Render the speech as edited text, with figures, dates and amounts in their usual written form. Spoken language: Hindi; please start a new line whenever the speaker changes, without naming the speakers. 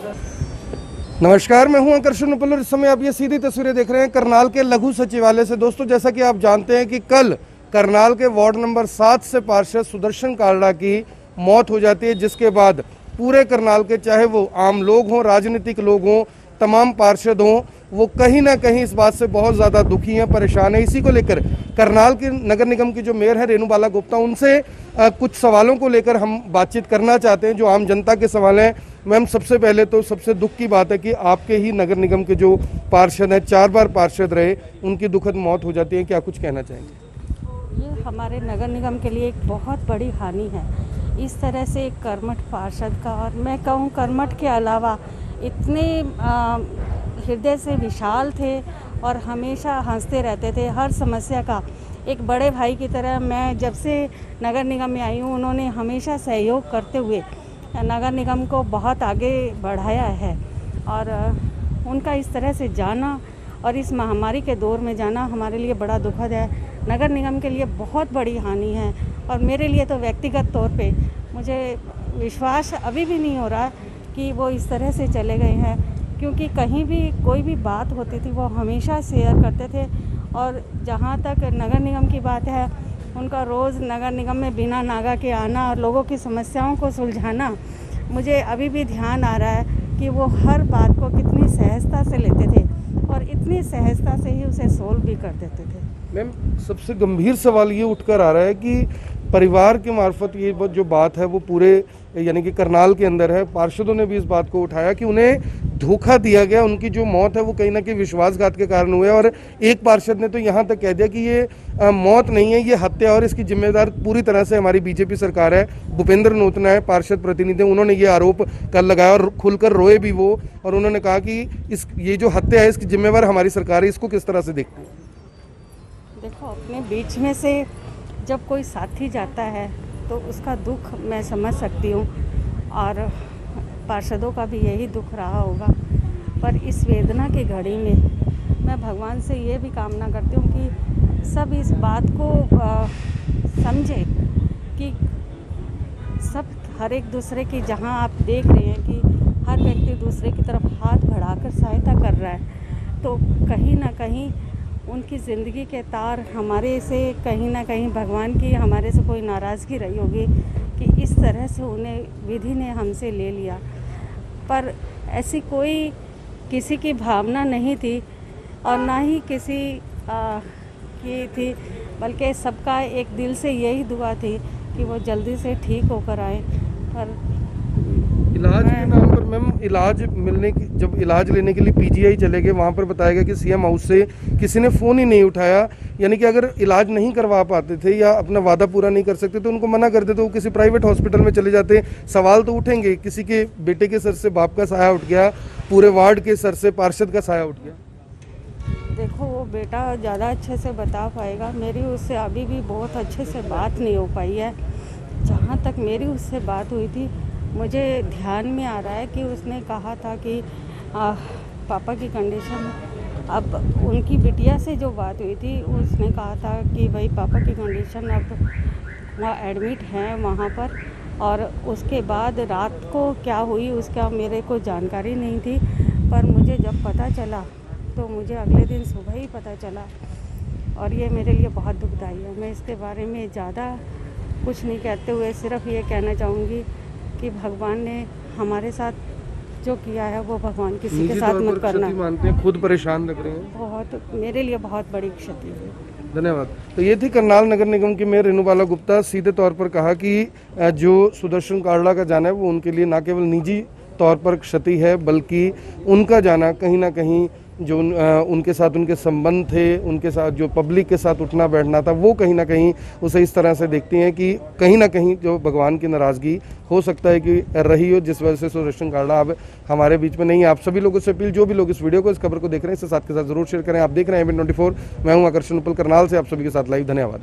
नमस्कार, मैं हूं आकर्षण उपल और इस समय आप ये सीधी तस्वीरें देख रहे हैं करनाल के लघु सचिवालय से। दोस्तों, जैसा कि आप जानते हैं कि कल करनाल के वार्ड नंबर 7 से पार्षद सुदर्शन कालड़ा की मौत हो जाती है, जिसके बाद पूरे करनाल के, चाहे वो आम लोग हों, राजनीतिक लोग हों, तमाम पार्षद हों, वो कहीं ना कहीं इस बात से बहुत ज़्यादा दुखी हैं, परेशान हैं। इसी को लेकर करनाल के नगर निगम की जो मेयर है रेणु बाला गुप्ता, उनसे कुछ सवालों को लेकर हम बातचीत करना चाहते हैं जो आम जनता के सवाल हैं। मैम, सबसे पहले तो सबसे दुख की बात है कि आपके ही नगर निगम के जो पार्षद हैं, 4 बार पार्षद रहे, उनकी दुखद मौत हो जाती है, क्या कुछ कहना चाहेंगे?
ये हमारे नगर निगम के लिए एक बहुत बड़ी हानि है। इस तरह से एक कर्मठ पार्षद का, और मैं कहूँ कर्मठ के अलावा इतने हृदय से विशाल थे और हमेशा हंसते रहते थे। हर समस्या का एक बड़े भाई की तरह, मैं जब से नगर निगम में आई हूँ, उन्होंने हमेशा सहयोग करते हुए नगर निगम को बहुत आगे बढ़ाया है। और उनका इस तरह से जाना और इस महामारी के दौर में जाना हमारे लिए बड़ा दुखद है। नगर निगम के लिए बहुत बड़ी हानि है। और मेरे लिए तो व्यक्तिगत तौर पे मुझे विश्वास अभी भी नहीं हो रहा कि वो इस तरह से चले गए हैं, क्योंकि कहीं भी कोई भी बात होती थी वो हमेशा शेयर करते थे। और जहाँ तक नगर निगम की बात है, उनका रोज़ नगर निगम में बिना नागा के आना और लोगों की समस्याओं को सुलझाना, मुझे अभी भी ध्यान आ रहा है कि वो हर बात को कितनी सहजता से लेते थे और इतनी सहजता से ही उसे सोल्व भी कर देते थे।
मैम, सबसे गंभीर सवाल ये उठकर आ रहा है कि परिवार के मार्फत ये जो बात है वो पूरे यानी कि करनाल के अंदर है, पार्षदों ने भी इस बात को उठाया कि उन्हें धोखा दिया गया। उनकी जो मौत है वो कहीं ना कहीं विश्वासघात के कारण हुई है। और एक पार्षद ने तो यहाँ तक कह दिया कि ये मौत नहीं है, ये हत्या, और इसकी जिम्मेदार पूरी तरह से हमारी बीजेपी सरकार है। भूपेंद्र नोतना है पार्षद प्रतिनिधि, उन्होंने ये आरोप कल लगाया और खुलकर रोए भी वो, और उन्होंने कहा कि ये जो हत्या है इसकी जिम्मेवार हमारी सरकार है। इसको किस तरह से देखते हैं?
देखो, अपने बीच में से जब कोई साथी जाता है तो उसका दुख मैं समझ सकती हूँ, और पार्षदों का भी यही दुख रहा होगा। पर इस वेदना की घड़ी में मैं भगवान से ये भी कामना करती हूँ कि सब इस बात को समझे कि सब हर एक दूसरे की, जहाँ आप देख रहे हैं कि हर व्यक्ति दूसरे की तरफ हाथ बढ़ाकर सहायता कर रहा है, तो कहीं ना कहीं उनकी ज़िंदगी के तार हमारे से, कहीं ना कहीं भगवान की हमारे से कोई नाराज़गी रही होगी कि इस तरह से उन्हें विधि ने हमसे ले लिया। पर ऐसी कोई किसी की भावना नहीं थी और ना ही किसी की थी, बल्कि सबका एक दिल से यही दुआ थी कि वो जल्दी से ठीक होकर आए। पर
इलाज के नाम पर मैम, इलाज मिलने की, जब इलाज लेने के लिए पीजीआई चले गए, वहाँ पर बताया गया कि सीएम हाउस से किसी ने फ़ोन ही नहीं उठाया। यानी कि अगर इलाज नहीं करवा पाते थे या अपना वादा पूरा नहीं कर सकते तो उनको मना कर देते, वो किसी प्राइवेट हॉस्पिटल में चले जाते। सवाल तो उठेंगे, किसी के बेटे के सर से बाप का साया उठ गया, पूरे वार्ड के सर से पार्षद का साया उठ गया।
देखो, वो बेटा ज़्यादा अच्छे से बता पाएगा, मेरी उससे अभी भी बहुत अच्छे से बात नहीं हो पाई है। जहाँ तक मेरी उससे बात हुई थी, मुझे ध्यान में आ रहा है कि उसने कहा था कि पापा की कंडीशन, अब उनकी बिटिया से जो बात हुई थी उसने कहा था कि भाई पापा की कंडीशन अब वहाँ एडमिट हैं वहाँ पर, और उसके बाद रात को क्या हुई उसका मेरे को जानकारी नहीं थी। पर मुझे जब पता चला तो मुझे अगले दिन सुबह ही पता चला, और ये मेरे लिए बहुत दुखदाई है। मैं इसके बारे में ज़्यादा कुछ नहीं कहते हुए सिर्फ ये कहना चाहूँगी कि भगवान ने हमारे साथ जो किया है वो भगवान किसी के साथ मत करना।
मानते हैं, खुद परेशान लग रहे हैं,
बहुत, मेरे लिए बहुत बड़ी क्षति है।
धन्यवाद। तो ये थी करनाल नगर निगम की मेयर रेणु बाला गुप्ता। सीधे तौर पर कहा कि जो सुदर्शन कालड़ा का जाना है वो उनके लिए न केवल निजी तौर पर क्षति है, बल्कि उनका जाना कहीं ना कहीं जो उनके साथ उनके संबंध थे, उनके साथ जो पब्लिक के साथ उठना बैठना था, वो कहीं ना कहीं उसे इस तरह से देखती हैं कि कहीं ना कहीं जो भगवान की नाराज़गी हो सकता है कि रही हो, जिस वजह से सुदर्शन कालड़ा अब हमारे बीच में नहीं है। आप सभी लोगों से अपील, जो भी लोग इस वीडियो को, इस खबर को देख रहे हैं, इससे साथ के साथ जरूर शेयर करें। आप देख रहे हैं एबी 24, मैं हूं आकर्षण उपल, करनाल से आप सभी के साथ लाइव। धन्यवाद।